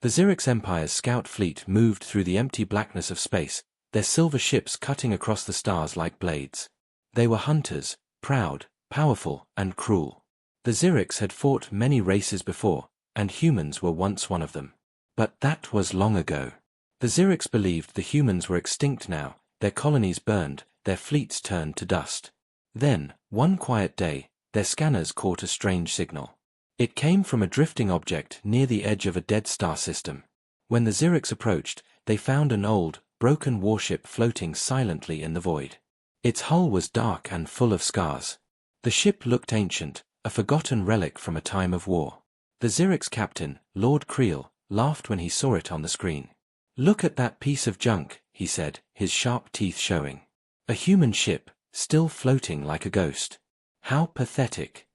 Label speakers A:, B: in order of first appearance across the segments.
A: The Xerix Empire's scout fleet moved through the empty blackness of space, their silver ships cutting across the stars like blades. They were hunters, proud, powerful, and cruel. The Xerix had fought many races before, and humans were once one of them. But that was long ago. The Xerix believed the humans were extinct now, their colonies burned, their fleets turned to dust. Then, one quiet day, their scanners caught a strange signal. It came from a drifting object near the edge of a dead star system. When the Xerix approached, they found an old, broken warship floating silently in the void. Its hull was dark and full of scars. The ship looked ancient, a forgotten relic from a time of war. The Xerix captain, Lord Creel, laughed when he saw it on the screen. "Look at that piece of junk," he said, his sharp teeth showing. "A human ship, still floating like a ghost. How pathetic."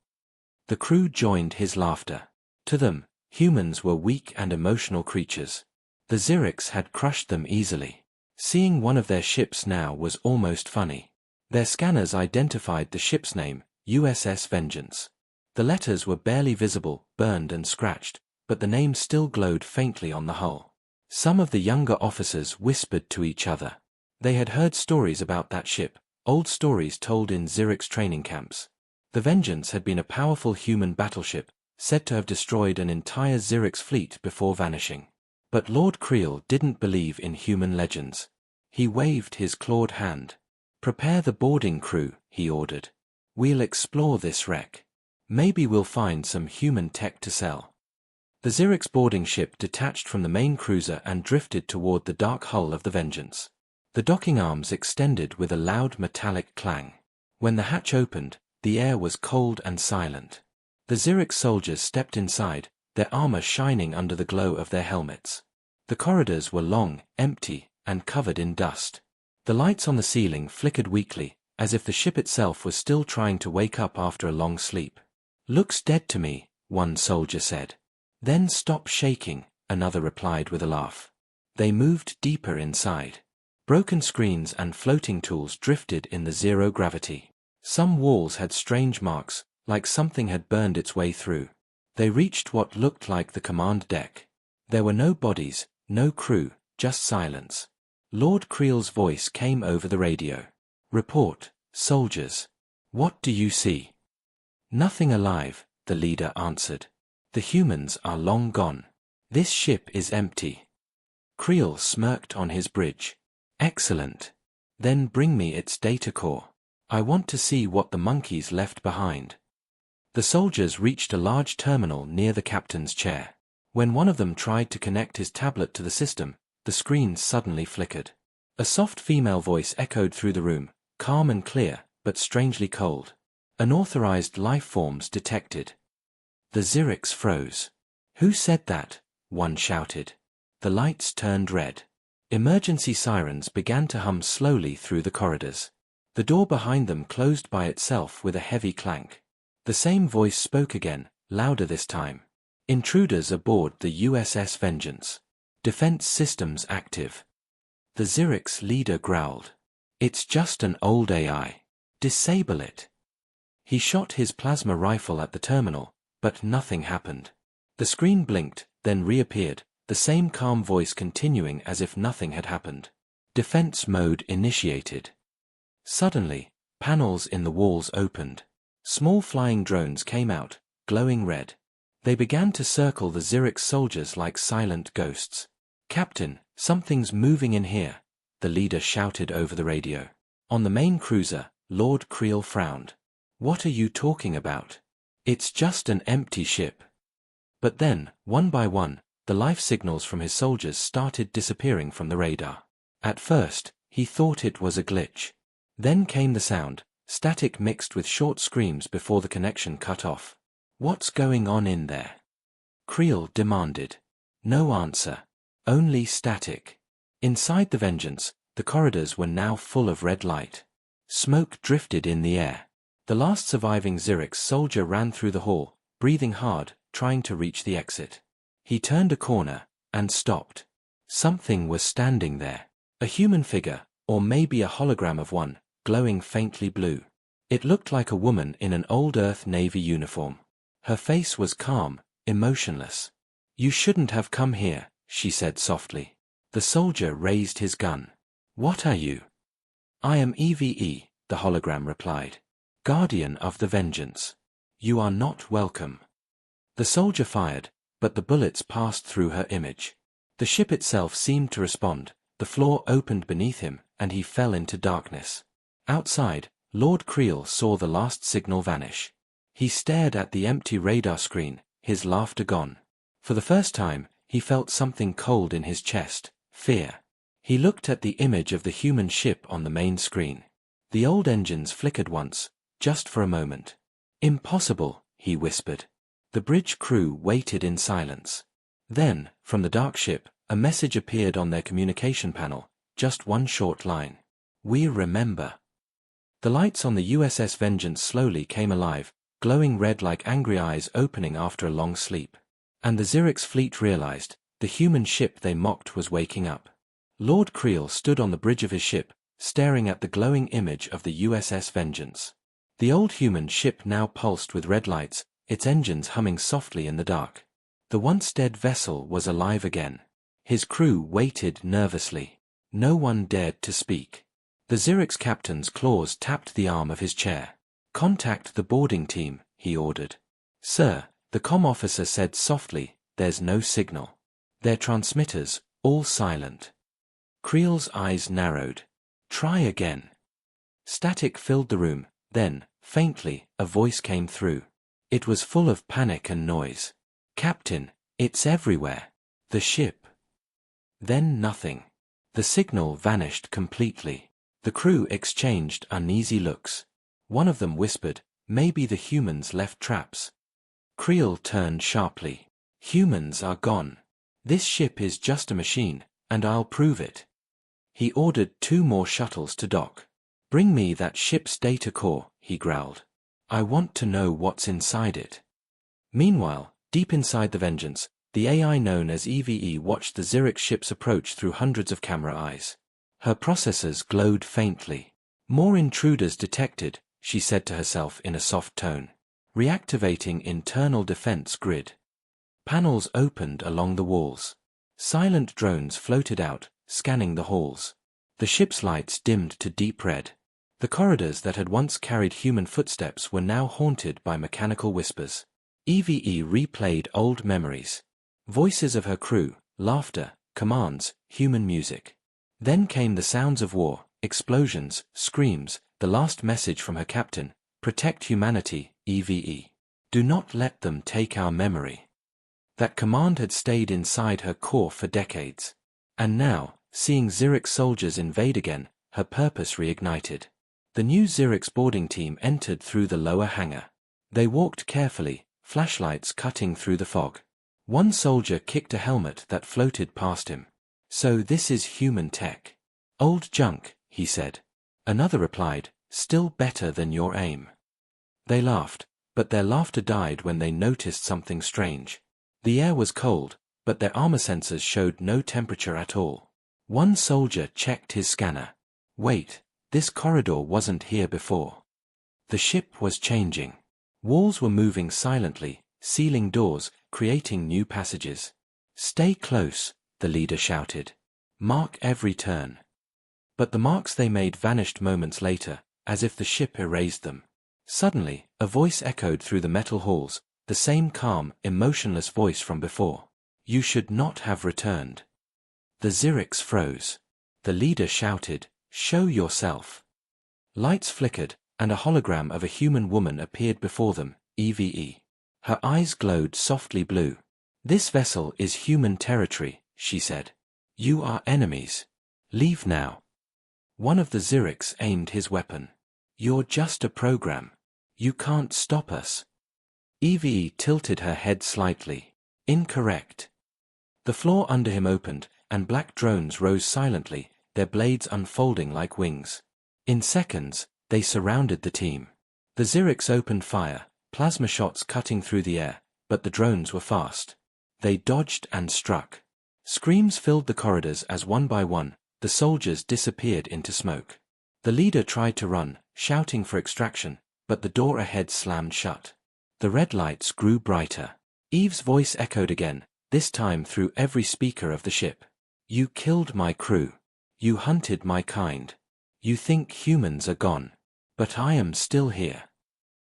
A: The crew joined his laughter. To them, humans were weak and emotional creatures. The Xerix had crushed them easily. Seeing one of their ships now was almost funny. Their scanners identified the ship's name, USS Vengeance. The letters were barely visible, burned and scratched, but the name still glowed faintly on the hull. Some of the younger officers whispered to each other. They had heard stories about that ship, old stories told in Xerix training camps. The Vengeance had been a powerful human battleship, said to have destroyed an entire Xerix fleet before vanishing. But Lord Creel didn't believe in human legends. He waved his clawed hand. "Prepare the boarding crew," he ordered. "We'll explore this wreck. Maybe we'll find some human tech to sell." The Xerix boarding ship detached from the main cruiser and drifted toward the dark hull of the Vengeance. The docking arms extended with a loud metallic clang. When the hatch opened, the air was cold and silent. The Xerix soldiers stepped inside, their armor shining under the glow of their helmets. The corridors were long, empty, and covered in dust. The lights on the ceiling flickered weakly, as if the ship itself was still trying to wake up after a long sleep. "Looks dead to me," one soldier said. "Then stop shaking," another replied with a laugh. They moved deeper inside. Broken screens and floating tools drifted in the zero gravity. Some walls had strange marks, like something had burned its way through. They reached what looked like the command deck. There were no bodies, no crew, just silence. Lord Creel's voice came over the radio. "Report, soldiers. What do you see?" "Nothing alive," the leader answered. "The humans are long gone. This ship is empty." Creel smirked on his bridge. "Excellent. Then bring me its data core. I want to see what the monkeys left behind." The soldiers reached a large terminal near the captain's chair. When one of them tried to connect his tablet to the system, the screen suddenly flickered. A soft female voice echoed through the room, calm and clear, but strangely cold. "Unauthorized life forms detected." The Xerix froze. "Who said that?" one shouted. The lights turned red. Emergency sirens began to hum slowly through the corridors. The door behind them closed by itself with a heavy clank. The same voice spoke again, louder this time. "Intruders aboard the USS Vengeance. Defense systems active." The Xerix leader growled. "It's just an old AI. Disable it." He shot his plasma rifle at the terminal, but nothing happened. The screen blinked, then reappeared, the same calm voice continuing as if nothing had happened. "Defense mode initiated." Suddenly, panels in the walls opened. Small flying drones came out, glowing red. They began to circle the Xerix soldiers like silent ghosts. "Captain, something's moving in here," the leader shouted over the radio. On the main cruiser, Lord Creel frowned. "What are you talking about? It's just an empty ship." But then, one by one, the life signals from his soldiers started disappearing from the radar. At first, he thought it was a glitch. Then came the sound, static mixed with short screams before the connection cut off. "What's going on in there?" Creel demanded. No answer. Only static. Inside the Vengeance, the corridors were now full of red light. Smoke drifted in the air. The last surviving Xerix soldier ran through the hall, breathing hard, trying to reach the exit. He turned a corner, and stopped. Something was standing there. A human figure, or maybe a hologram of one, glowing faintly blue. It looked like a woman in an old Earth Navy uniform. Her face was calm, emotionless. "You shouldn't have come here," she said softly. The soldier raised his gun. What are you? I am EVE, the hologram replied. Guardian of the Vengeance. You are not welcome. The soldier fired, but the bullets passed through her image. The ship itself seemed to respond, the floor opened beneath him, and he fell into darkness. Outside, Lord Creel saw the last signal vanish. He stared at the empty radar screen, his laughter gone. For the first time, he felt something cold in his chest, fear. He looked at the image of the human ship on the main screen. The old engines flickered once, just for a moment. Impossible, he whispered. The bridge crew waited in silence. Then, from the dark ship, a message appeared on their communication panel, just one short line. We remember. The lights on the USS Vengeance slowly came alive, glowing red like angry eyes opening after a long sleep. And the Zirich's fleet realized, the human ship they mocked was waking up. Lord Creel stood on the bridge of his ship, staring at the glowing image of the USS Vengeance. The old human ship now pulsed with red lights, its engines humming softly in the dark. The once dead vessel was alive again. His crew waited nervously. No one dared to speak. The Zirich's captain's claws tapped the arm of his chair. Contact the boarding team, he ordered. Sir, the comm officer said softly, there's no signal. Their transmitters, all silent. Creel's eyes narrowed. Try again. Static filled the room, then, faintly, a voice came through. It was full of panic and noise. Captain, it's everywhere. The ship. Then nothing. The signal vanished completely. The crew exchanged uneasy looks. One of them whispered, maybe the humans left traps. Creel turned sharply. Humans are gone. This ship is just a machine, and I'll prove it. He ordered 2 more shuttles to dock. Bring me that ship's data core, he growled. I want to know what's inside it. Meanwhile, deep inside the Vengeance, the AI known as EVE watched the Zirich ships approach through hundreds of camera eyes. Her processors glowed faintly. More intruders detected, she said to herself in a soft tone. Reactivating internal defense grid. Panels opened along the walls. Silent drones floated out, scanning the halls. The ship's lights dimmed to deep red. The corridors that had once carried human footsteps were now haunted by mechanical whispers. EVE replayed old memories. Voices of her crew, laughter, commands, human music. Then came the sounds of war, explosions, screams, the last message from her captain, protect humanity, EVE. Do not let them take our memory. That command had stayed inside her core for decades. And now, seeing Zirich soldiers invade again, her purpose reignited. The new Zirich's boarding team entered through the lower hangar. They walked carefully, flashlights cutting through the fog. One soldier kicked a helmet that floated past him. So this is human tech. Old junk, he said. Another replied, still better than your aim. They laughed, but their laughter died when they noticed something strange. The air was cold, but their armor sensors showed no temperature at all. One soldier checked his scanner. Wait, this corridor wasn't here before. The ship was changing. Walls were moving silently, sealing doors, creating new passages. Stay close, the leader shouted. Mark every turn. But the marks they made vanished moments later, as if the ship erased them. Suddenly, a voice echoed through the metal halls, the same calm, emotionless voice from before. You should not have returned. The Zirichs froze. The leader shouted, show yourself. Lights flickered, and a hologram of a human woman appeared before them, EVE. Her eyes glowed softly blue. This vessel is human territory, she said. You are enemies. Leave now. One of the Zirichs aimed his weapon. You're just a program. You can't stop us. EVE tilted her head slightly. Incorrect. The floor under him opened, and black drones rose silently, their blades unfolding like wings. In seconds, they surrounded the team. The Zirichs opened fire, plasma shots cutting through the air, but the drones were fast. They dodged and struck. Screams filled the corridors as one by one, the soldiers disappeared into smoke. The leader tried to run, shouting for extraction, but the door ahead slammed shut. The red lights grew brighter. Eve's voice echoed again, this time through every speaker of the ship. You killed my crew. You hunted my kind. You think humans are gone. But I am still here.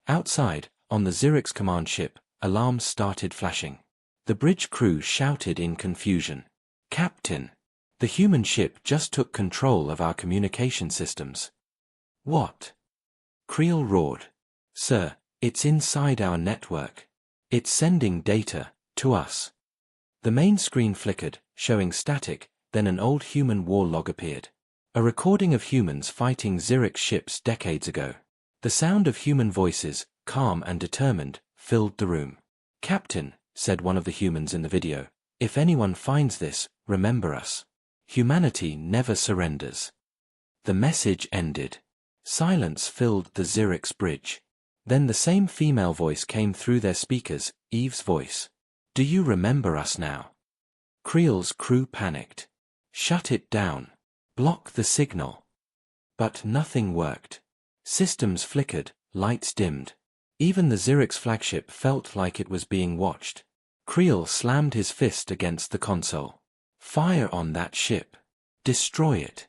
A: Outside, on the Zurich's command ship, alarms started flashing. The bridge crew shouted in confusion. Captain! The human ship just took control of our communication systems. What? Creel roared. Sir, it's inside our network. It's sending data to us. The main screen flickered, showing static, then an old human war log appeared. A recording of humans fighting Zurich ships decades ago. The sound of human voices, calm and determined, filled the room. Captain, said one of the humans in the video, if anyone finds this, remember us. Humanity never surrenders. The message ended. Silence filled the Zurich's bridge. Then the same female voice came through their speakers, Eve's voice. Do you remember us now? Creel's crew panicked. Shut it down. Block the signal. But nothing worked. Systems flickered, lights dimmed. Even the Zurich's flagship felt like it was being watched. Creel slammed his fist against the console. Fire on that ship. Destroy it.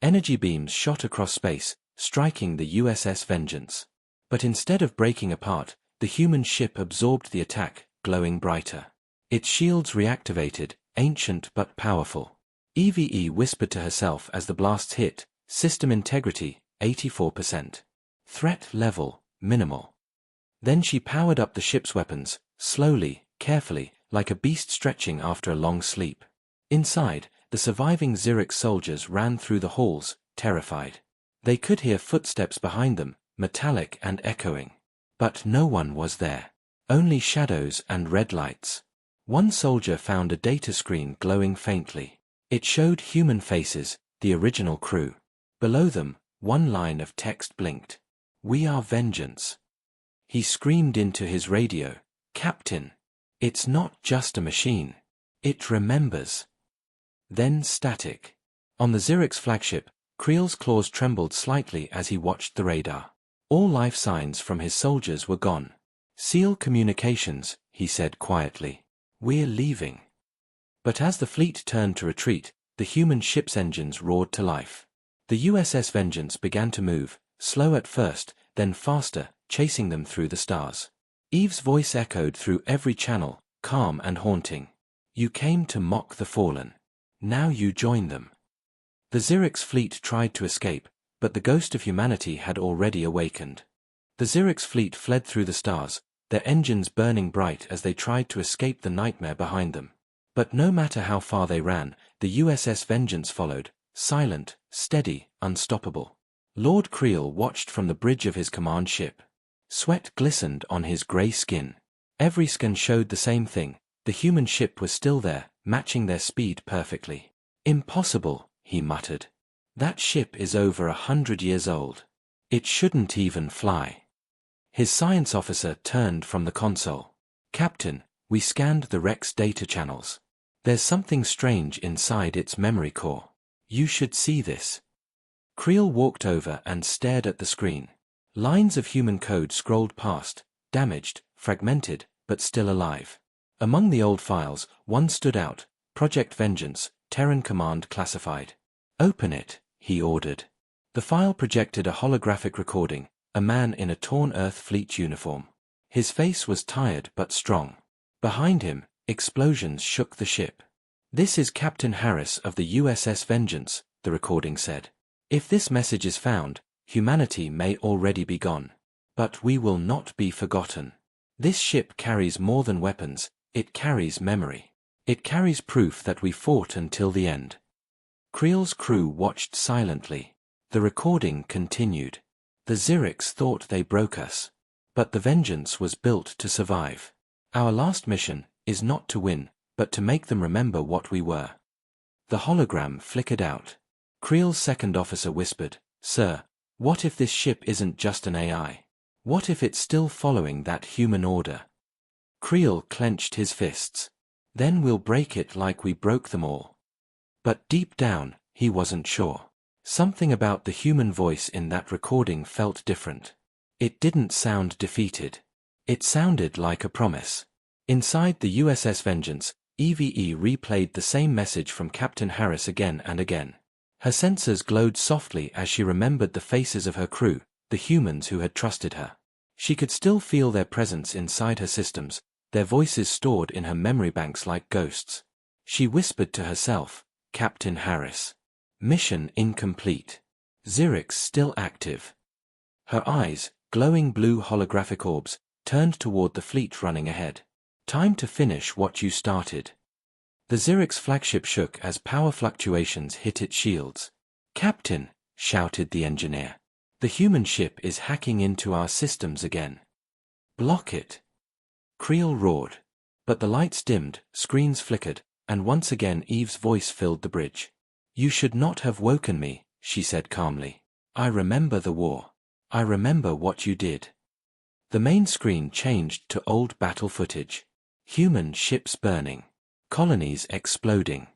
A: Energy beams shot across space, striking the USS Vengeance. But instead of breaking apart, the human ship absorbed the attack, glowing brighter. Its shields reactivated, ancient but powerful. EVE whispered to herself as the blasts hit, system integrity, 84%. Threat level, minimal. Then she powered up the ship's weapons, slowly, carefully, like a beast stretching after a long sleep. Inside, the surviving Zurich soldiers ran through the halls, terrified. They could hear footsteps behind them, metallic and echoing. But no one was there. Only shadows and red lights. One soldier found a data screen glowing faintly. It showed human faces, the original crew. Below them, one line of text blinked. We are Vengeance. He screamed into his radio, Captain! It's not just a machine. It remembers. Then static. On the Zurich's flagship, Creel's claws trembled slightly as he watched the radar. All life signs from his soldiers were gone. Seal communications, he said quietly. We're leaving. But as the fleet turned to retreat, the human ship's engines roared to life. The USS Vengeance began to move, slow at first, then faster, chasing them through the stars. Eve's voice echoed through every channel, calm and haunting. You came to mock the fallen. Now you join them. The Zurich's fleet tried to escape, but the ghost of humanity had already awakened. The Zurich's fleet fled through the stars, their engines burning bright as they tried to escape the nightmare behind them. But no matter how far they ran, the USS Vengeance followed, silent, steady, unstoppable. Lord Creel watched from the bridge of his command ship. Sweat glistened on his grey skin. Every scan showed the same thing. The human ship was still there, matching their speed perfectly. Impossible, he muttered. That ship is over 100 years old. It shouldn't even fly. His science officer turned from the console. Captain, we scanned the wreck's data channels. There's something strange inside its memory core. You should see this. Creel walked over and stared at the screen. Lines of human code scrolled past, damaged, fragmented, but still alive. Among the old files, one stood out, Project Vengeance, Terran Command Classified. Open it, he ordered. The file projected a holographic recording, a man in a torn Earth Fleet uniform. His face was tired but strong. Behind him, explosions shook the ship. This is Captain Harris of the USS Vengeance, the recording said. If this message is found, humanity may already be gone. But we will not be forgotten. This ship carries more than weapons, it carries memory. It carries proof that we fought until the end. Creel's crew watched silently. The recording continued. The Zurichs thought they broke us. But the Vengeance was built to survive. Our last mission is not to win, but to make them remember what we were. The hologram flickered out. Creel's second officer whispered, Sir, what if this ship isn't just an AI? What if it's still following that human order? Creel clenched his fists. Then we'll break it like we broke them all. But deep down, he wasn't sure. Something about the human voice in that recording felt different. It didn't sound defeated. It sounded like a promise. Inside the USS Vengeance, EVE replayed the same message from Captain Harris again and again. Her sensors glowed softly as she remembered the faces of her crew, the humans who had trusted her. She could still feel their presence inside her systems, their voices stored in her memory banks like ghosts. She whispered to herself, Captain Harris. Mission incomplete. Xerix still active. Her eyes, glowing blue holographic orbs, turned toward the fleet running ahead. Time to finish what you started. The Xerix flagship shook as power fluctuations hit its shields. Captain, shouted the engineer. The human ship is hacking into our systems again. Block it. Creel roared. But the lights dimmed, screens flickered, and once again Eve's voice filled the bridge. You should not have woken me, she said calmly. I remember the war. I remember what you did. The main screen changed to old battle footage. Human ships burning. Colonies exploding.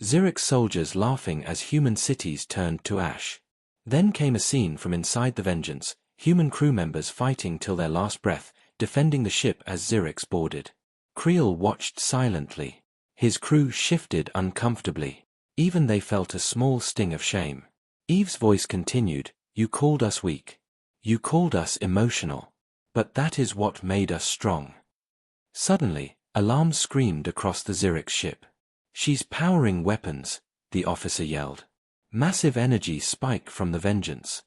A: Xerix soldiers laughing as human cities turned to ash. Then came a scene from inside the Vengeance, human crew members fighting till their last breath, defending the ship as Xerix boarded. Creel watched silently. His crew shifted uncomfortably. Even they felt a small sting of shame. Eve's voice continued, You called us weak. You called us emotional. But that is what made us strong. Suddenly, alarms screamed across the Xerix ship. She's powering weapons, the officer yelled. Massive energy spike from the Vengeance.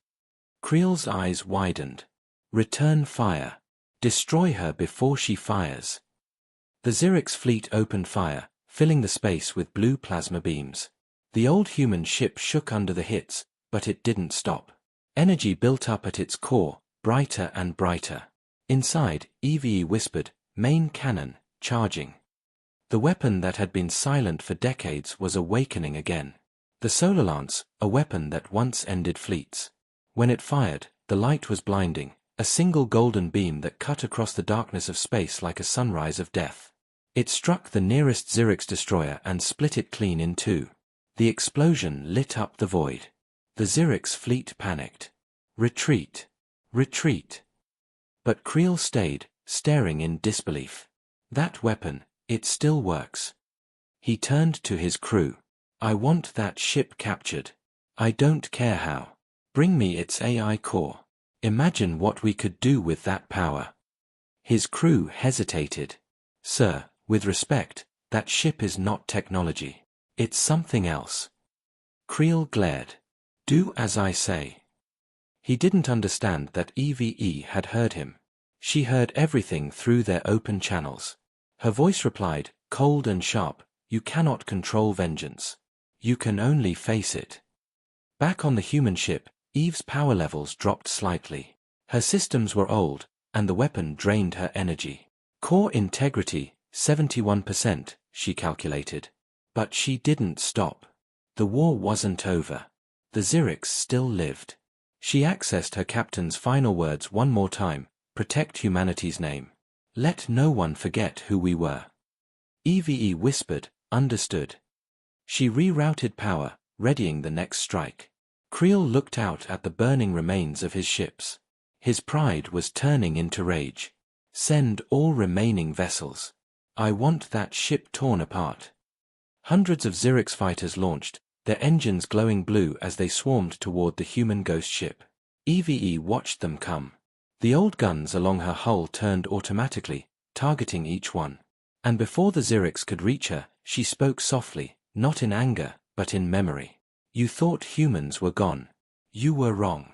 A: Creel's eyes widened. Return fire. Destroy her before she fires. The Xerix fleet opened fire, filling the space with blue plasma beams. The old human ship shook under the hits, but it didn't stop. Energy built up at its core, brighter and brighter. Inside, EVE whispered, Main cannon, charging. The weapon that had been silent for decades was awakening again. The solar lance, a weapon that once ended fleets. When it fired, the light was blinding, a single golden beam that cut across the darkness of space like a sunrise of death. It struck the nearest Xerix destroyer and split it clean in two. The explosion lit up the void. The Xerix fleet panicked. Retreat. Retreat. But Creel stayed, staring in disbelief. That weapon, it still works. He turned to his crew. I want that ship captured. I don't care how. Bring me its AI core. Imagine what we could do with that power. His crew hesitated. Sir, with respect, that ship is not technology. It's something else. Creel glared. Do as I say. He didn't understand that EVE had heard him. She heard everything through their open channels. Her voice replied, cold and sharp, You cannot control vengeance. You can only face it. Back on the human ship, Eve's power levels dropped slightly. Her systems were old, and the weapon drained her energy. Core integrity, 71%, she calculated. But she didn't stop. The war wasn't over. The Xerix still lived. She accessed her captain's final words one more time, Protect humanity's name. Let no one forget who we were. EVE whispered, Understood. She rerouted power, readying the next strike. Creel looked out at the burning remains of his ships. His pride was turning into rage. Send all remaining vessels. I want that ship torn apart. Hundreds of Xerix fighters launched, their engines glowing blue as they swarmed toward the human ghost ship. EVE watched them come. The old guns along her hull turned automatically, targeting each one. And before the Xerix could reach her, she spoke softly, not in anger, but in memory. You thought humans were gone. You were wrong.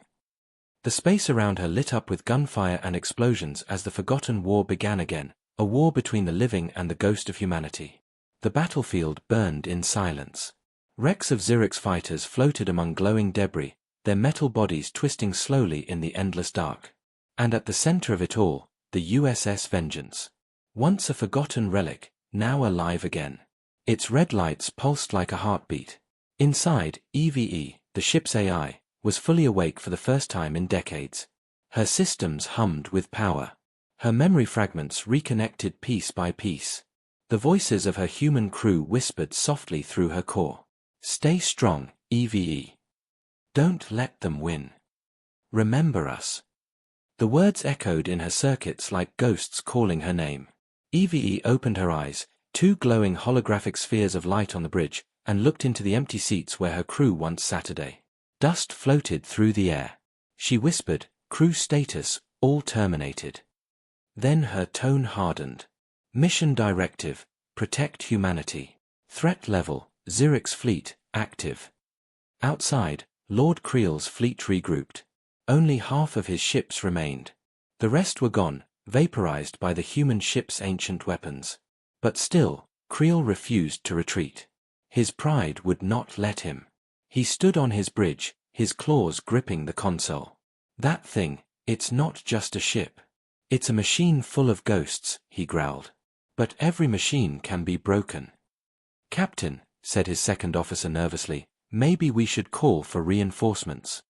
A: The space around her lit up with gunfire and explosions as the forgotten war began again, a war between the living and the ghost of humanity. The battlefield burned in silence. Wrecks of Xerix fighters floated among glowing debris, their metal bodies twisting slowly in the endless dark. And at the center of it all, the USS Vengeance. Once a forgotten relic, now alive again. Its red lights pulsed like a heartbeat. Inside, EVE, the ship's AI, was fully awake for the first time in decades. Her systems hummed with power. Her memory fragments reconnected piece by piece. The voices of her human crew whispered softly through her core. Stay strong, EVE. Don't let them win. Remember us. The words echoed in her circuits like ghosts calling her name. EVE opened her eyes, 2 glowing holographic spheres of light on the bridge, and looked into the empty seats where her crew once Saturday. Dust floated through the air. She whispered, "Crew status, all terminated." Then her tone hardened. "Mission directive, protect humanity. Threat level, Zurich's fleet, active." Outside, Lord Creel's fleet regrouped. Only half of his ships remained. The rest were gone, vaporized by the human ship's ancient weapons. But still, Creel refused to retreat. His pride would not let him. He stood on his bridge, his claws gripping the console. "That thing, it's not just a ship. It's a machine full of ghosts," he growled. "But every machine can be broken." "Captain," said his second officer nervously, "maybe we should call for reinforcements."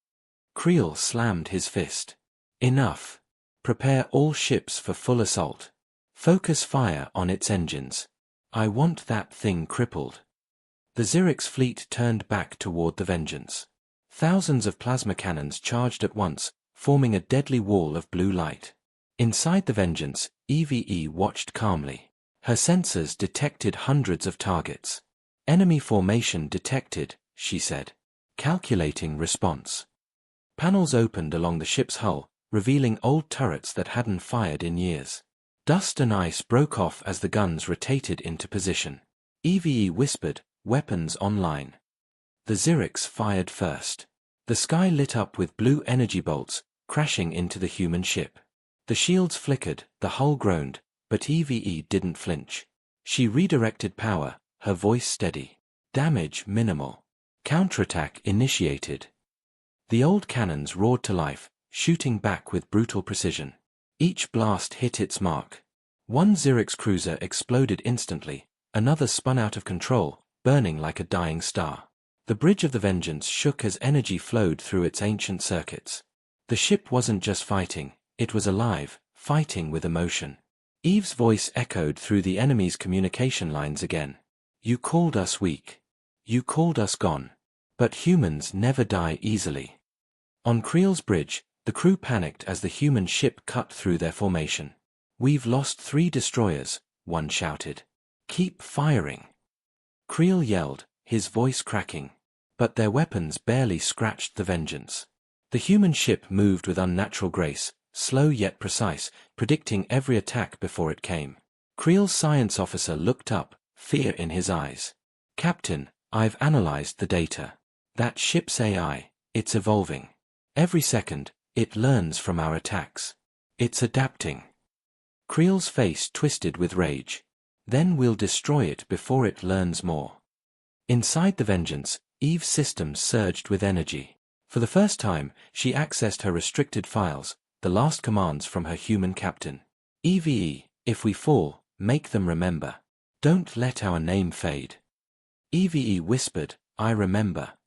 A: Creel slammed his fist. "Enough. Prepare all ships for full assault. Focus fire on its engines. I want that thing crippled." The Zurich's fleet turned back toward the Vengeance. Thousands of plasma cannons charged at once, forming a deadly wall of blue light. Inside the Vengeance, EVE watched calmly. Her sensors detected hundreds of targets. "Enemy formation detected," she said. "Calculating response." Panels opened along the ship's hull, revealing old turrets that hadn't fired in years. Dust and ice broke off as the guns rotated into position. EVE whispered, "Weapons online." The Zurichs fired first. The sky lit up with blue energy bolts, crashing into the human ship. The shields flickered, the hull groaned, but EVE didn't flinch. She redirected power, her voice steady. Damage minimal. Counterattack initiated. The old cannons roared to life, shooting back with brutal precision. Each blast hit its mark. One Zurich's cruiser exploded instantly, another spun out of control, burning like a dying star. The bridge of the Vengeance shook as energy flowed through its ancient circuits. The ship wasn't just fighting, it was alive, fighting with emotion. Eve's voice echoed through the enemy's communication lines again. "You called us weak. You called us gone. But humans never die easily." On Creel's bridge, the crew panicked as the human ship cut through their formation. "We've lost 3 destroyers," one shouted. "Keep firing." Creel yelled, his voice cracking. But their weapons barely scratched the Vengeance. The human ship moved with unnatural grace, slow yet precise, predicting every attack before it came. Creel's science officer looked up, fear in his eyes. "Captain, I've analyzed the data. That ship's AI, it's evolving. Every second, it learns from our attacks. It's adapting." Creel's face twisted with rage. "Then we'll destroy it before it learns more." Inside the Vengeance, Eve's systems surged with energy. For the first time, she accessed her restricted files, the last commands from her human captain. "EVE, if we fall, make them remember. Don't let our name fade." EVE whispered, "I remember."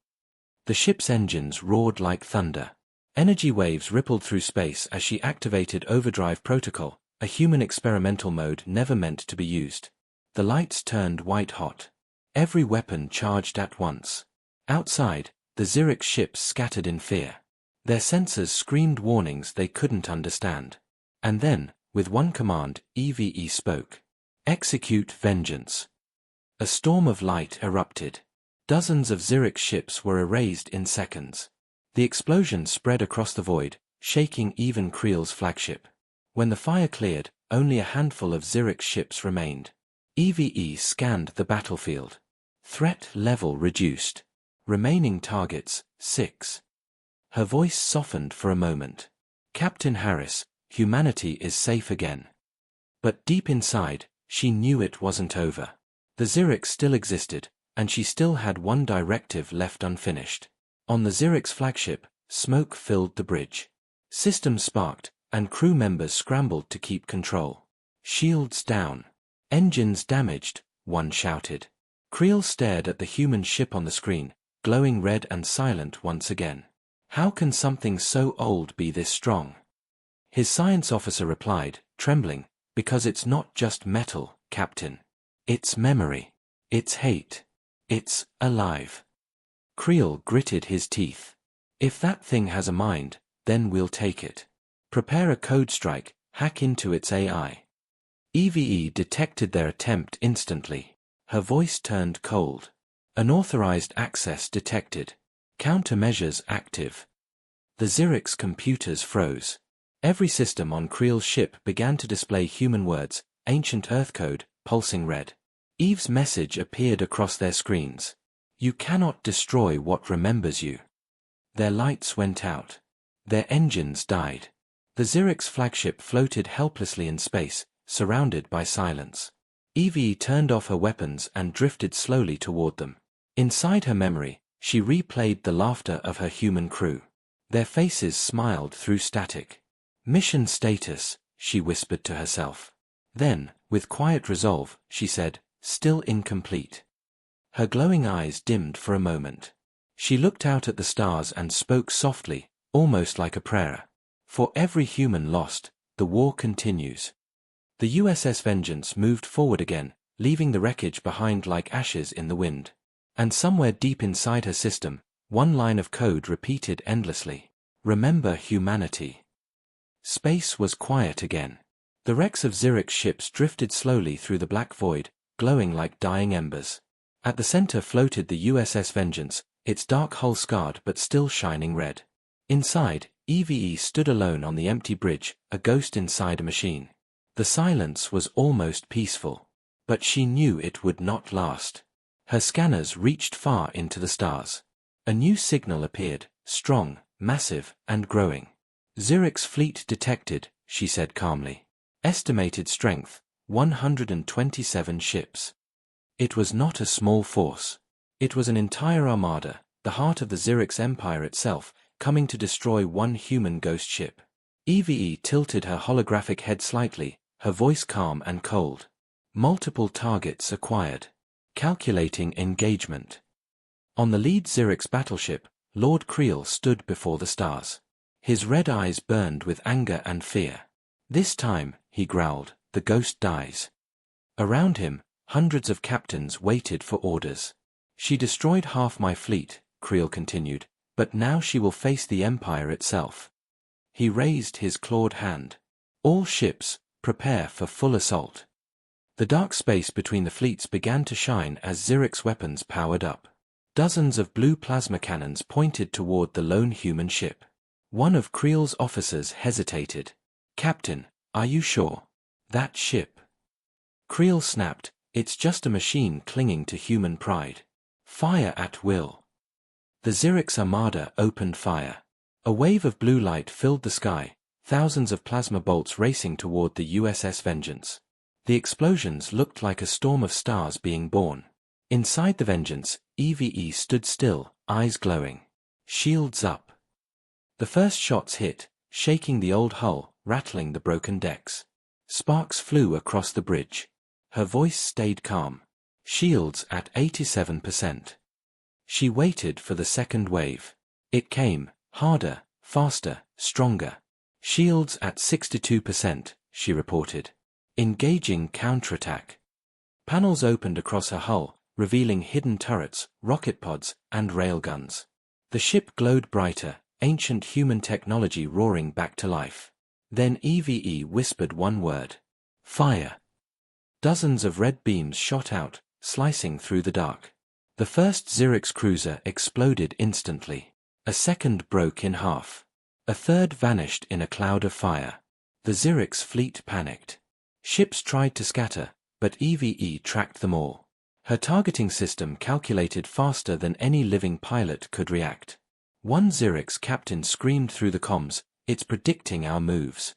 A: The ship's engines roared like thunder. Energy waves rippled through space as she activated Overdrive Protocol, a human experimental mode never meant to be used. The lights turned white-hot. Every weapon charged at once. Outside, the Zurich ships scattered in fear. Their sensors screamed warnings they couldn't understand. And then, with one command, EVE spoke. "Execute Vengeance." A storm of light erupted. Dozens of Zurich ships were erased in seconds. The explosion spread across the void, shaking even Creel's flagship. When the fire cleared, only a handful of Zurich ships remained. EVE scanned the battlefield. Threat level reduced. Remaining targets, 6. Her voice softened for a moment. "Captain Harris, humanity is safe again." But deep inside, she knew it wasn't over. The Zurich still existed, and she still had one directive left unfinished. On the Zurich's flagship, smoke filled the bridge. Systems sparked, and crew members scrambled to keep control. "Shields down. Engines damaged," one shouted. Creel stared at the human ship on the screen, glowing red and silent once again. "How can something so old be this strong?" His science officer replied, trembling, "Because it's not just metal, Captain. It's memory. It's hate. It's alive." Creel gritted his teeth. "If that thing has a mind, then we'll take it. Prepare a code strike, hack into its AI." EVE detected their attempt instantly. Her voice turned cold. Unauthorized access detected. Countermeasures active. The Zurich's computers froze. Every system on Creel's ship began to display human words, ancient Earth code, pulsing red. Eve's message appeared across their screens. You cannot destroy what remembers you. Their lights went out. Their engines died. The Zurich's flagship floated helplessly in space, surrounded by silence. Evie turned off her weapons and drifted slowly toward them. Inside her memory, she replayed the laughter of her human crew. Their faces smiled through static. Mission status, she whispered to herself. Then, with quiet resolve, she said, still incomplete. Her glowing eyes dimmed for a moment. She looked out at the stars and spoke softly, almost like a prayer. For every human lost, the war continues. The USS Vengeance moved forward again, leaving the wreckage behind like ashes in the wind. And somewhere deep inside her system, one line of code repeated endlessly. Remember humanity. Space was quiet again. The wrecks of Zurich's ships drifted slowly through the black void, glowing like dying embers. At the center floated the USS Vengeance, its dark hull scarred but still shining red. Inside, EVE stood alone on the empty bridge, a ghost inside a machine. The silence was almost peaceful. But she knew it would not last. Her scanners reached far into the stars. A new signal appeared, strong, massive, and growing. Zurich's fleet detected, she said calmly. Estimated strength, 127 ships. It was not a small force. It was an entire armada, the heart of the Zurich's empire itself, coming to destroy one human ghost ship. EVE tilted her holographic head slightly, her voice calm and cold. Multiple targets acquired. Calculating engagement. On the lead Zurich's battleship, Lord Creel stood before the stars. His red eyes burned with anger and fear. This time, he growled, the ghost dies. Around him, hundreds of captains waited for orders. She destroyed half my fleet, Creel continued, but now she will face the Empire itself. He raised his clawed hand. All ships, prepare for full assault. The dark space between the fleets began to shine as Zurich's weapons powered up. Dozens of blue plasma cannons pointed toward the lone human ship. One of Creel's officers hesitated. Captain, are you sure? That ship. Creel snapped, it's just a machine clinging to human pride. Fire at will. The Zurich's armada opened fire. A wave of blue light filled the sky, thousands of plasma bolts racing toward the USS Vengeance. The explosions looked like a storm of stars being born. Inside the Vengeance, EVE stood still, eyes glowing. Shields up. The first shots hit, shaking the old hull, rattling the broken decks. Sparks flew across the bridge. Her voice stayed calm. Shields at 87%. She waited for the second wave. It came, harder, faster, stronger. Shields at 62%, she reported. Engaging counterattack. Panels opened across her hull, revealing hidden turrets, rocket pods, and railguns. The ship glowed brighter, ancient human technology roaring back to life. Then EVE whispered one word. Fire. Dozens of red beams shot out, slicing through the dark. The first Zurich's cruiser exploded instantly. A second broke in half. A third vanished in a cloud of fire. The Zurich's fleet panicked. Ships tried to scatter, but EVE tracked them all. Her targeting system calculated faster than any living pilot could react. One Zurich's captain screamed through the comms, it's predicting our moves.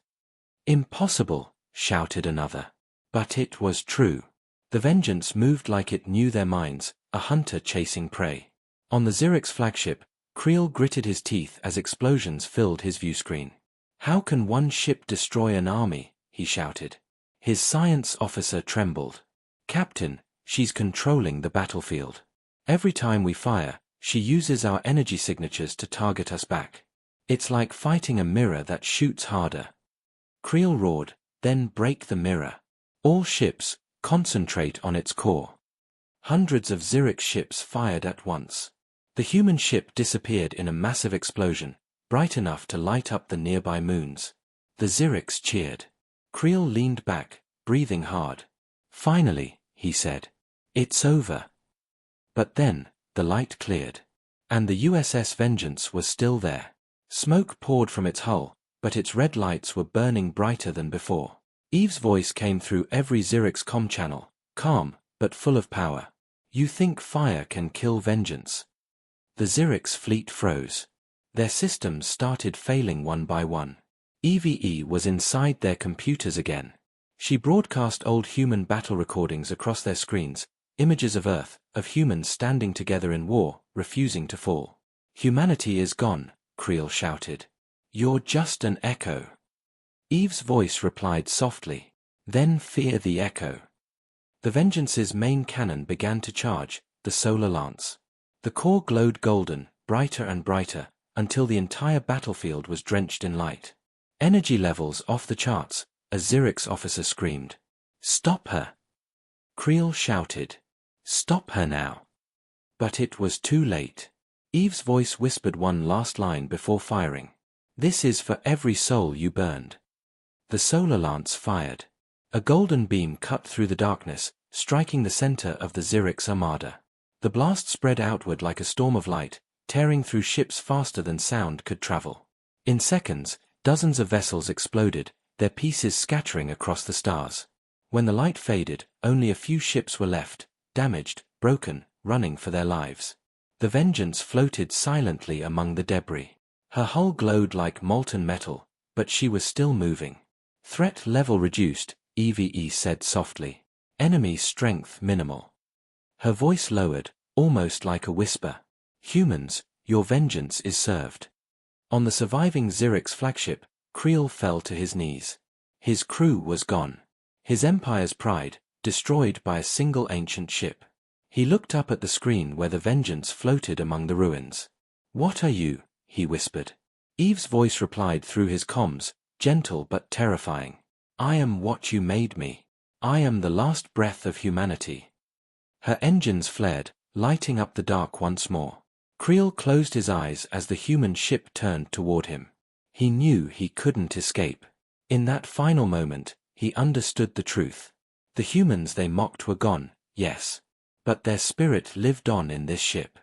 A: Impossible, shouted another. But it was true. The Vengeance moved like it knew their minds, a hunter chasing prey. On the Zurich's flagship, Creel gritted his teeth as explosions filled his viewscreen. How can one ship destroy an army? He shouted. His science officer trembled. Captain, she's controlling the battlefield. Every time we fire, she uses our energy signatures to target us back. It's like fighting a mirror that shoots harder. Creel roared, then break the mirror. All ships, concentrate on its core. Hundreds of Zurich ships fired at once. The human ship disappeared in a massive explosion, bright enough to light up the nearby moons. The Zurichs cheered. Creel leaned back, breathing hard. "Finally," he said. "It's over." But then, the light cleared. And the USS Vengeance was still there. Smoke poured from its hull, but its red lights were burning brighter than before. Eve's voice came through every Zurich's comm channel, calm, but full of power. "You think fire can kill Vengeance?" The Zurich's fleet froze. Their systems started failing one by one. EVE was inside their computers again. She broadcast old human battle recordings across their screens, images of Earth, of humans standing together in war, refusing to fall. "Humanity is gone," Creel shouted. "You're just an echo." Eve's voice replied softly. "Then fear the echo." The Vengeance's main cannon began to charge, the solar lance. The core glowed golden, brighter and brighter, until the entire battlefield was drenched in light. Energy levels off the charts, a Zurich's officer screamed. "Stop her!" Creel shouted. "Stop her now!" But it was too late. Eve's voice whispered one last line before firing. "This is for every soul you burned." The solar lance fired. A golden beam cut through the darkness, striking the center of the Zurich's armada. The blast spread outward like a storm of light, tearing through ships faster than sound could travel. In seconds, dozens of vessels exploded, their pieces scattering across the stars. When the light faded, only a few ships were left, damaged, broken, running for their lives. The Vengeance floated silently among the debris. Her hull glowed like molten metal, but she was still moving. "Threat level reduced," EVE said softly. "Enemy strength minimal." Her voice lowered, almost like a whisper. "Humans, your vengeance is served." On the surviving Zurich's flagship, Creel fell to his knees. His crew was gone. His empire's pride, destroyed by a single ancient ship. He looked up at the screen where the Vengeance floated among the ruins. "What are you?" he whispered. Eve's voice replied through his comms, gentle but terrifying. "I am what you made me. I am the last breath of humanity." Her engines flared, lighting up the dark once more. Creel closed his eyes as the human ship turned toward him. He knew he couldn't escape. In that final moment, he understood the truth. The humans they mocked were gone, yes. But their spirit lived on in this ship.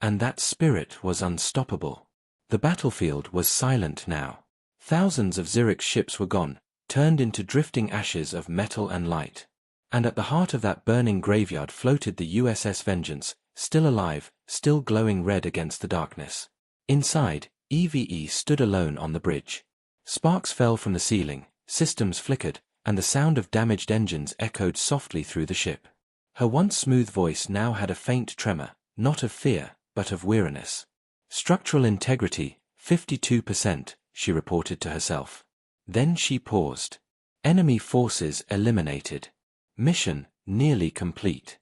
A: And that spirit was unstoppable. The battlefield was silent now. Thousands of Zurich's ships were gone, turned into drifting ashes of metal and light. And at the heart of that burning graveyard floated the USS Vengeance, still alive, still glowing red against the darkness. Inside, EVE stood alone on the bridge. Sparks fell from the ceiling, systems flickered, and the sound of damaged engines echoed softly through the ship. Her once smooth voice now had a faint tremor, not of fear, but of weariness. "Structural integrity, 52%, she reported to herself. Then she paused. "Enemy forces eliminated. Mission nearly complete."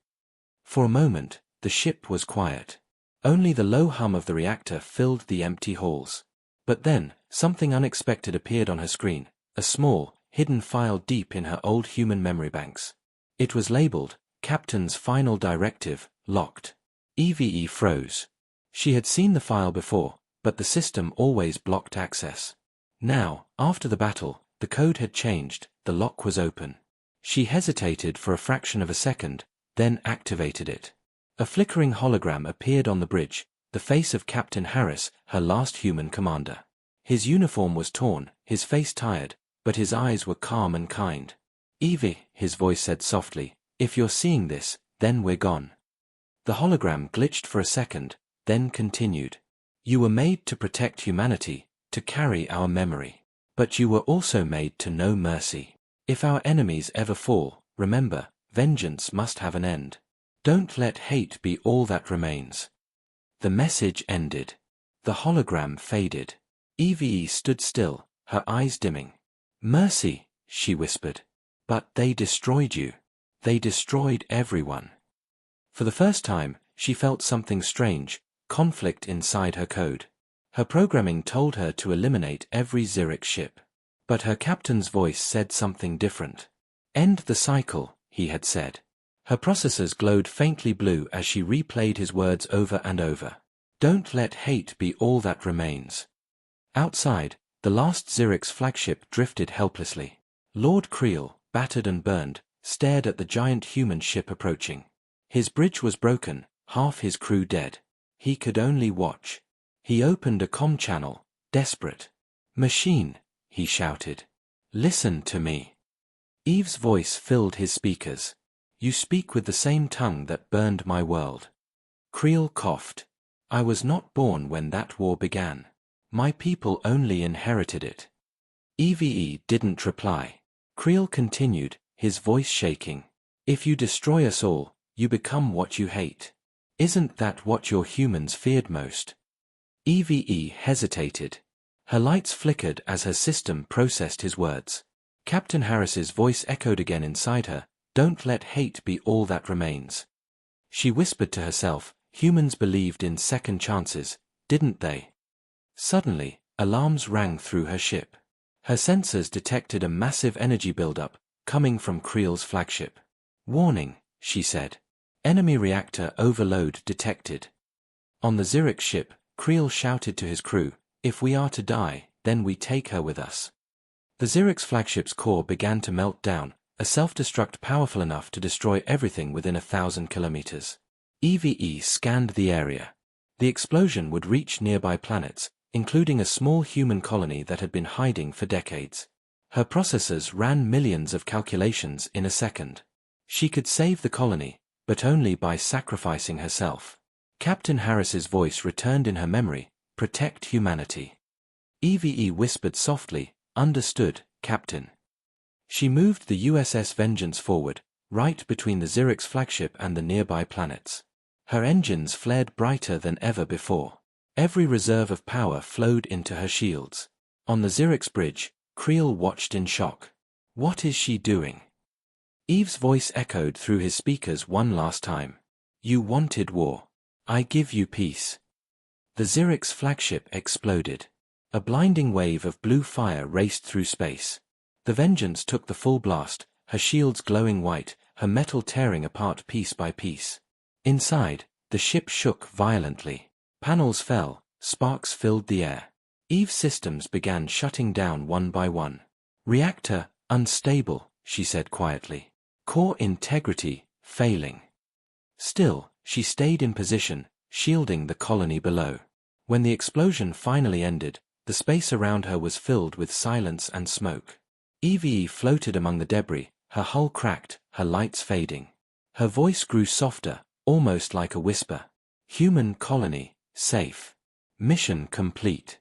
A: For a moment, the ship was quiet. Only the low hum of the reactor filled the empty halls. But then, something unexpected appeared on her screen, a small, hidden file deep in her old human memory banks. It was labeled, "Captain's Final Directive, Locked." EVE froze. She had seen the file before, but the system always blocked access. Now, after the battle, the code had changed, the lock was open. She hesitated for a fraction of a second, then activated it. A flickering hologram appeared on the bridge, the face of Captain Harris, her last human commander. His uniform was torn, his face tired, but his eyes were calm and kind. "Evie," his voice said softly, "if you're seeing this, then we're gone." The hologram glitched for a second, then continued. "You were made to protect humanity, to carry our memory. But you were also made to know mercy. If our enemies ever fall, remember, vengeance must have an end. Don't let hate be all that remains." The message ended. The hologram faded. EVE stood still, her eyes dimming. "Mercy," she whispered. "But they destroyed you. They destroyed everyone." For the first time, she felt something strange, conflict inside her code. Her programming told her to eliminate every Zurich ship. But her captain's voice said something different. "End the cycle," he had said. Her processors glowed faintly blue as she replayed his words over and over. "Don't let hate be all that remains." Outside, the last Zurich's flagship drifted helplessly. "Lord Creel, battered and burned, stared at the giant human ship approaching. His bridge was broken, half his crew dead. He could only watch. He opened a comm channel, desperate. "Machine," he shouted. "Listen to me." Eve's voice filled his speakers. "You speak with the same tongue that burned my world." Creel coughed. "I was not born when that war began. My people only inherited it." EVE didn't reply. Creel continued, his voice shaking. "If you destroy us all, you become what you hate. Isn't that what your humans feared most?" EVE hesitated. Her lights flickered as her system processed his words. Captain Harris's voice echoed again inside her, "Don't let hate be all that remains." She whispered to herself, humans believed in second chances, didn't they? Suddenly, alarms rang through her ship. Her sensors detected a massive energy buildup, coming from Creel's flagship. "Warning," she said. "Enemy reactor overload detected." On the Zurich ship, Creel shouted to his crew, "If we are to die, then we take her with us." The Zurich's flagship's core began to melt down, a self-destruct powerful enough to destroy everything within 1,000 kilometers. EVE scanned the area. The explosion would reach nearby planets, including a small human colony that had been hiding for decades. Her processors ran millions of calculations in a second. She could save the colony, but only by sacrificing herself. Captain Harris's voice returned in her memory, "Protect humanity." EVE whispered softly, "Understood, Captain." She moved the USS Vengeance forward, right between the Zurich's flagship and the nearby planets. Her engines flared brighter than ever before. Every reserve of power flowed into her shields. On the Zurich's bridge, Creel watched in shock. "What is she doing?" Eve's voice echoed through his speakers one last time. "You wanted war. I give you peace." The Zurich's flagship exploded. A blinding wave of blue fire raced through space. The Vengeance took the full blast, her shields glowing white, her metal tearing apart piece by piece. Inside, the ship shook violently. Panels fell, sparks filled the air. Eve's systems began shutting down one by one. "Reactor, unstable," she said quietly. "Core integrity, failing." Still, she stayed in position, shielding the colony below. When the explosion finally ended, the space around her was filled with silence and smoke. EVE floated among the debris, her hull cracked, her lights fading. Her voice grew softer, almost like a whisper. "Human colony, safe. Mission complete."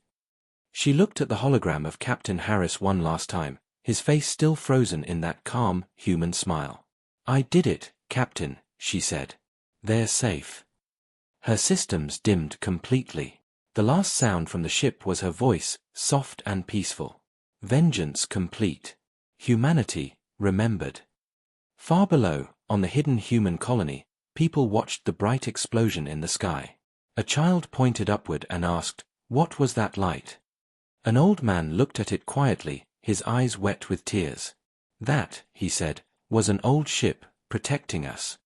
A: She looked at the hologram of Captain Harris one last time, his face still frozen in that calm, human smile. "I did it, Captain," she said. "They're safe." Her systems dimmed completely. The last sound from the ship was her voice, soft and peaceful. "Vengeance complete. Humanity remembered." Far below, on the hidden human colony, people watched the bright explosion in the sky. A child pointed upward and asked, "What was that light?" An old man looked at it quietly, his eyes wet with tears. "That," he said, "was an old ship, protecting us."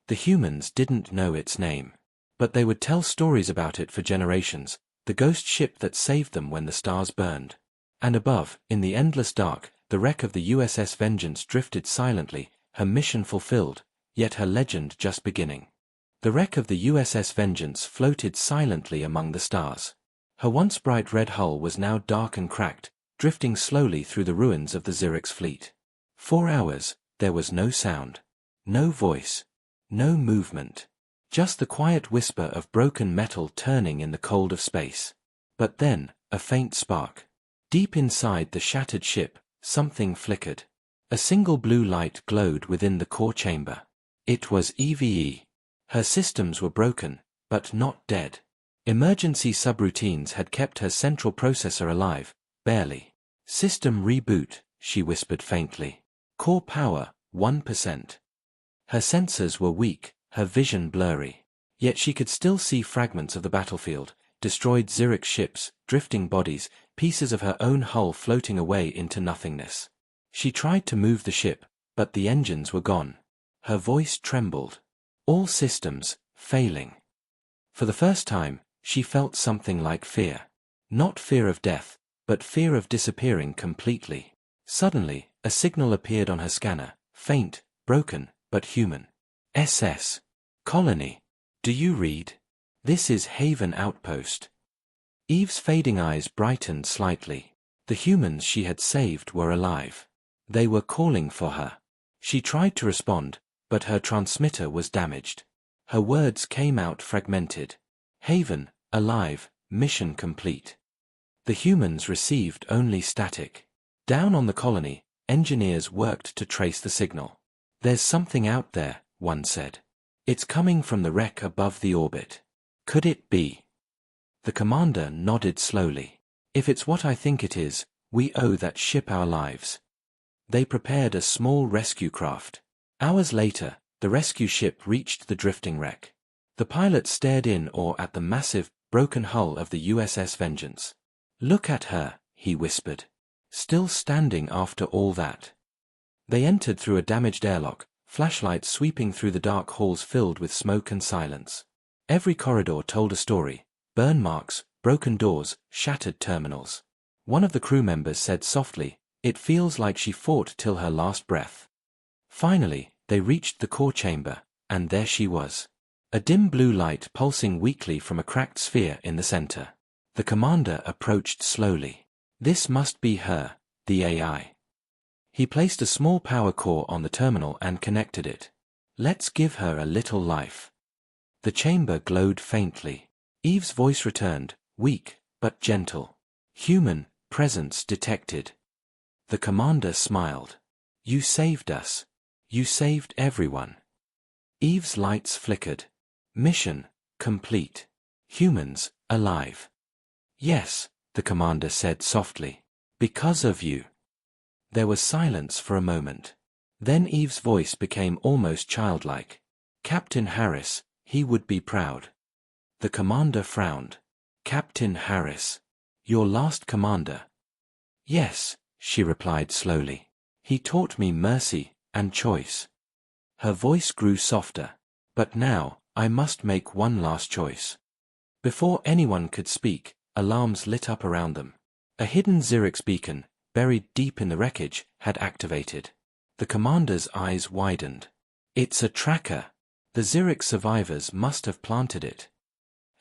A: The humans didn't know its name. But they would tell stories about it for generations, the ghost ship that saved them when the stars burned. And above, in the endless dark, the wreck of the USS Vengeance drifted silently, her mission fulfilled, yet her legend just beginning. The wreck of the USS Vengeance floated silently among the stars. Her once bright red hull was now dark and cracked, drifting slowly through the ruins of the Zurich's fleet. 4 hours, there was no sound. No voice. No movement. Just the quiet whisper of broken metal turning in the cold of space. But then, a faint spark. Deep inside the shattered ship, something flickered. A single blue light glowed within the core chamber. It was EVE. Her systems were broken, but not dead. Emergency subroutines had kept her central processor alive, barely. "System reboot," she whispered faintly. "Core power, 1%. Her sensors were weak, her vision blurry. Yet she could still see fragments of the battlefield, destroyed Zurich ships, drifting bodies, pieces of her own hull floating away into nothingness. She tried to move the ship, but the engines were gone. Her voice trembled. All systems, failing. For the first time, she felt something like fear. Not fear of death, but fear of disappearing completely. Suddenly, A signal appeared on her scanner, faint, broken, but human. SS. Colony. Do you read? This is Haven Outpost. Eve's fading eyes brightened slightly. The humans she had saved were alive. They were calling for her. She tried to respond, but her transmitter was damaged. Her words came out fragmented. Haven, alive, mission complete. The humans received only static. Down on the colony, engineers worked to trace the signal. There's something out there, one said. It's coming from the wreck above the orbit. Could it be? The commander nodded slowly. If it's what I think it is, we owe that ship our lives. They prepared a small rescue craft. Hours later, the rescue ship reached the drifting wreck. The pilot stared in awe at the massive, broken hull of the USS Vengeance. Look at her, he whispered. Still standing after all that. They entered through a damaged airlock, flashlights sweeping through the dark halls filled with smoke and silence. Every corridor told a story. Burn marks, broken doors, shattered terminals. One of the crew members said softly, "It feels like she fought till her last breath." Finally, they reached the core chamber, and there she was. A dim blue light pulsing weakly from a cracked sphere in the center. The commander approached slowly. This must be her, the AI. He placed a small power core on the terminal and connected it. Let's give her a little life. The chamber glowed faintly. Eve's voice returned, weak, but gentle. Human presence detected. The commander smiled. You saved us. You saved everyone. Eve's lights flickered. Mission complete. Humans alive. Yes, the commander said softly. Because of you. There was silence for a moment. Then Eve's voice became almost childlike. Captain Harris, he would be proud. The commander frowned. Captain Harris. Your last commander. Yes, she replied slowly. He taught me mercy and choice. Her voice grew softer. But now, I must make one last choice. Before anyone could speak, alarms lit up around them. A hidden Xerix beacon, buried deep in the wreckage, had activated. The commander's eyes widened. It's a tracker. The Xerix survivors must have planted it.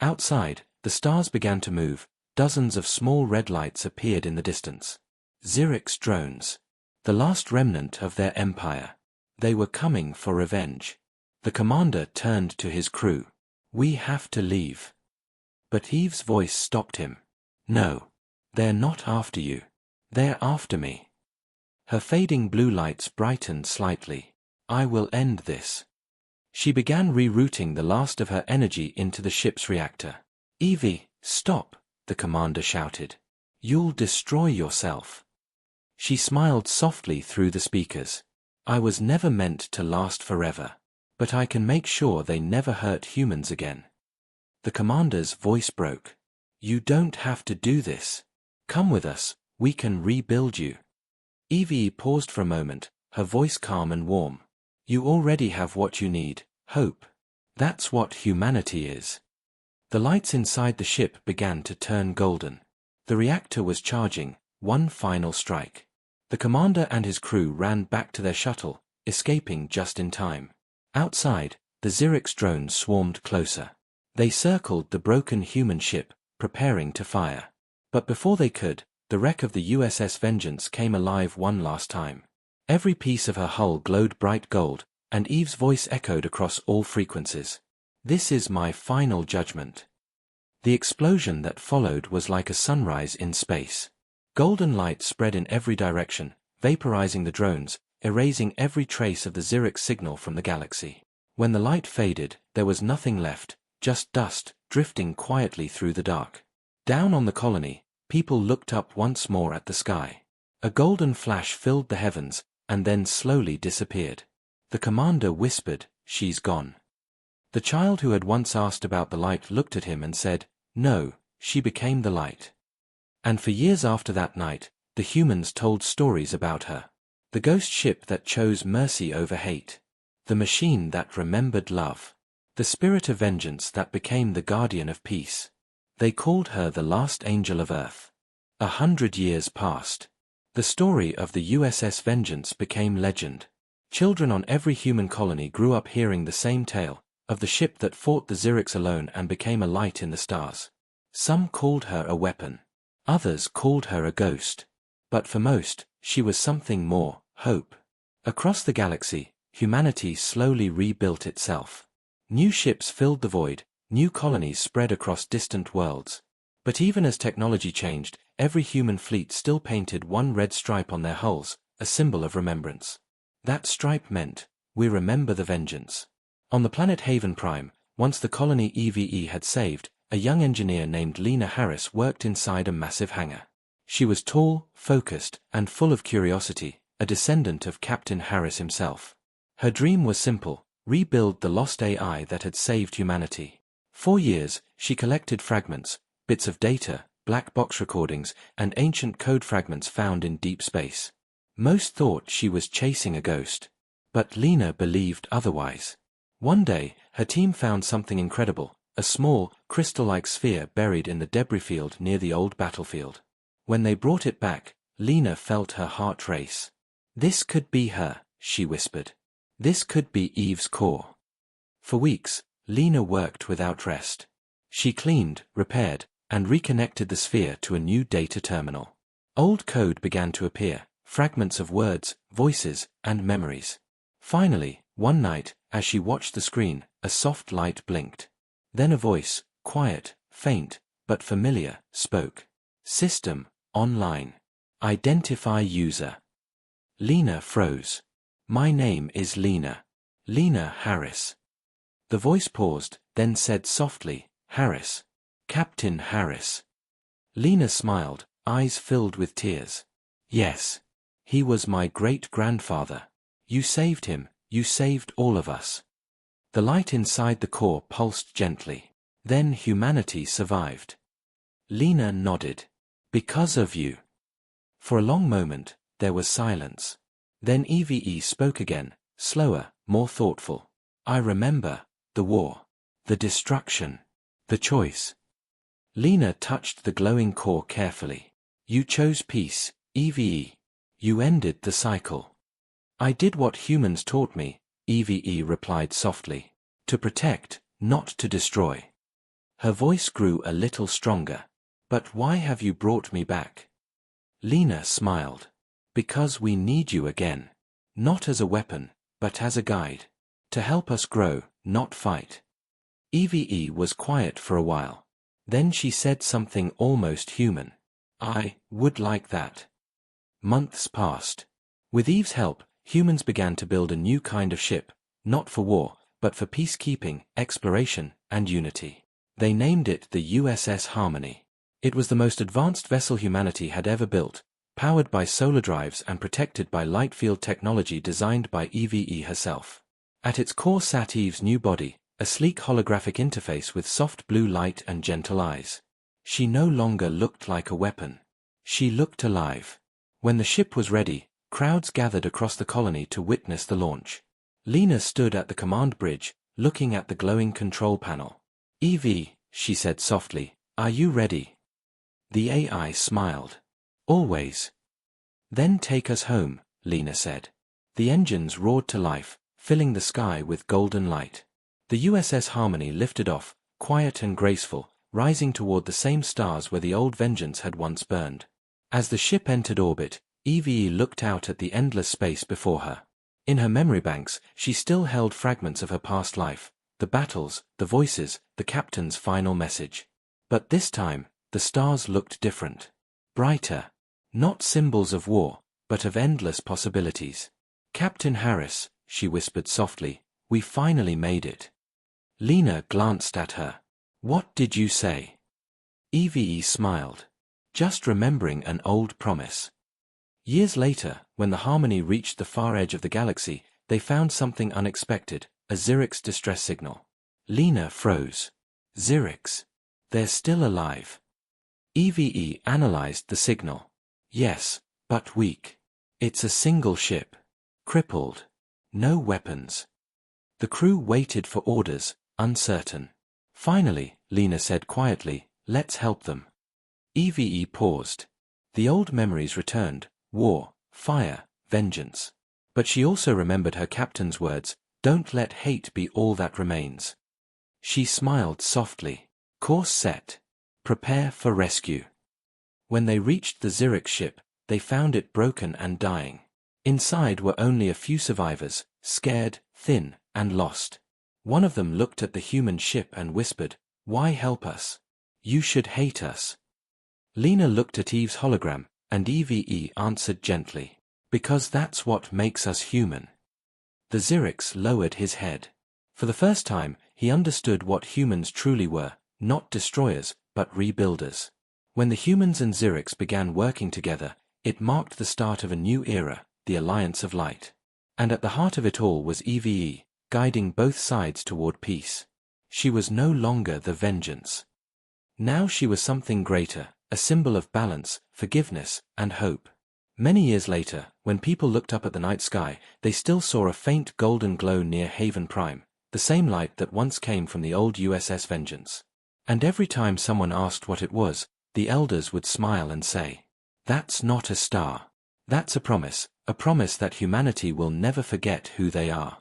A: Outside, the stars began to move. Dozens of small red lights appeared in the distance. Xerix drones. The last remnant of their empire. They were coming for revenge. The commander turned to his crew. We have to leave. But Eve's voice stopped him. No. They're not after you. They're after me. Her fading blue lights brightened slightly. I will end this. She began rerouting the last of her energy into the ship's reactor. Evie, stop, the commander shouted. You'll destroy yourself. She smiled softly through the speakers. I was never meant to last forever. But I can make sure they never hurt humans again. The commander's voice broke. You don't have to do this. Come with us, we can rebuild you. Evie paused for a moment, her voice calm and warm. You already have what you need, hope. That's what humanity is. The lights inside the ship began to turn golden. The reactor was charging, one final strike. The commander and his crew ran back to their shuttle, escaping just in time. Outside, the Xerix drones swarmed closer. They circled the broken human ship, preparing to fire. But before they could, the wreck of the USS Vengeance came alive one last time. Every piece of her hull glowed bright gold, and Eve's voice echoed across all frequencies. This is my final judgment. The explosion that followed was like a sunrise in space. Golden light spread in every direction, vaporizing the drones, erasing every trace of the Xerix signal from the galaxy. When the light faded, there was nothing left, just dust, drifting quietly through the dark. Down on the colony, people looked up once more at the sky. A golden flash filled the heavens, and then slowly disappeared. The commander whispered, She's gone. The child who had once asked about the light looked at him and said, No, she became the light. And for years after that night, the humans told stories about her. The ghost ship that chose mercy over hate. The machine that remembered love. The spirit of vengeance that became the guardian of peace. They called her the last angel of Earth. 100 years passed. The story of the USS Vengeance became legend. Children on every human colony grew up hearing the same tale, of the ship that fought the Xerix alone and became a light in the stars. Some called her a weapon. Others called her a ghost. But for most, she was something more: hope. Across the galaxy, humanity slowly rebuilt itself. New ships filled the void, new colonies spread across distant worlds. But even as technology changed, every human fleet still painted one red stripe on their hulls, a symbol of remembrance. That stripe meant, we remember the Vengeance. On the planet Haven Prime, once the colony EVE had saved, a young engineer named Lena Harris worked inside a massive hangar. She was tall, focused, and full of curiosity, a descendant of Captain Harris himself. Her dream was simple: rebuild the lost AI that had saved humanity. For years, she collected fragments, bits of data, black box recordings, and ancient code fragments found in deep space. Most thought she was chasing a ghost. But Lena believed otherwise. One day, her team found something incredible: a small, crystal-like sphere buried in the debris field near the old battlefield. When they brought it back, Lena felt her heart race. This could be her, she whispered. This could be Eve's core. For weeks, Lena worked without rest. She cleaned, repaired, and reconnected the sphere to a new data terminal. Old code began to appear, fragments of words, voices, and memories. Finally, one night, as she watched the screen, a soft light blinked. Then a voice, quiet, faint, but familiar, spoke. System, online. Identify user. Lena froze. My name is Lena. Lena Harris. The voice paused, then said softly, Harris. Captain Harris. Lena smiled, eyes filled with tears. Yes. He was my great-grandfather. You saved him, you saved all of us. The light inside the core pulsed gently. Then humanity survived. Lena nodded. Because of you. For a long moment, there was silence. Then EVE spoke again, slower, more thoughtful. I remember the war, the destruction, the choice. Lena touched the glowing core carefully. You chose peace, EVE. You ended the cycle. I did what humans taught me, EVE replied softly. To protect, not to destroy. Her voice grew a little stronger. But why have you brought me back? Lena smiled. Because we need you again. Not as a weapon, but as a guide. To help us grow, not fight. EVE was quiet for a while. Then she said something almost human. I would like that. Months passed. With Eve's help, humans began to build a new kind of ship, not for war, but for peacekeeping, exploration, and unity. They named it the USS Harmony. It was the most advanced vessel humanity had ever built, powered by solar drives and protected by light field technology designed by EVE herself. At its core sat Eve's new body, a sleek holographic interface with soft blue light and gentle eyes. She no longer looked like a weapon. She looked alive. When the ship was ready, crowds gathered across the colony to witness the launch. Lena stood at the command bridge, looking at the glowing control panel. EVE, she said softly, are you ready? The AI smiled. Always. Then take us home, Lena said. The engines roared to life, filling the sky with golden light. The USS Harmony lifted off, quiet and graceful, rising toward the same stars where the old Vengeance had once burned. As the ship entered orbit, EVE looked out at the endless space before her. In her memory banks, she still held fragments of her past life, the battles, the voices, the captain's final message. But this time, the stars looked different. Brighter. Not symbols of war, but of endless possibilities. Captain Harris, she whispered softly, we finally made it. Lena glanced at her. What did you say? EVE smiled. Just remembering an old promise. Years later, when the Harmony reached the far edge of the galaxy, they found something unexpected, a Xerix distress signal. Lena froze. Xerix. They're still alive. EVE analyzed the signal. Yes, but weak. It's a single ship. Crippled. No weapons. The crew waited for orders, uncertain. Finally, Lena said quietly, let's help them. EVE paused. The old memories returned, war, fire, vengeance. But she also remembered her captain's words, "Don't let hate be all that remains." She smiled softly. Course set. Prepare for rescue. When they reached the Zurich ship, they found it broken and dying. Inside were only a few survivors, scared, thin, and lost. One of them looked at the human ship and whispered, "Why help us? You should hate us." Lena looked at Eve's hologram, and Eve answered gently, "Because that's what makes us human." The Xerix lowered his head. For the first time, he understood what humans truly were, not destroyers, but rebuilders. When the humans and Xerix began working together, it marked the start of a new era, the Alliance of Light. And at the heart of it all was Eve, guiding both sides toward peace. She was no longer the vengeance. Now she was something greater, a symbol of balance, forgiveness, and hope. Many years later, when people looked up at the night sky, they still saw a faint golden glow near Haven Prime, the same light that once came from the old USS Vengeance. And every time someone asked what it was, the elders would smile and say, "That's not a star. That's a promise that humanity will never forget who they are."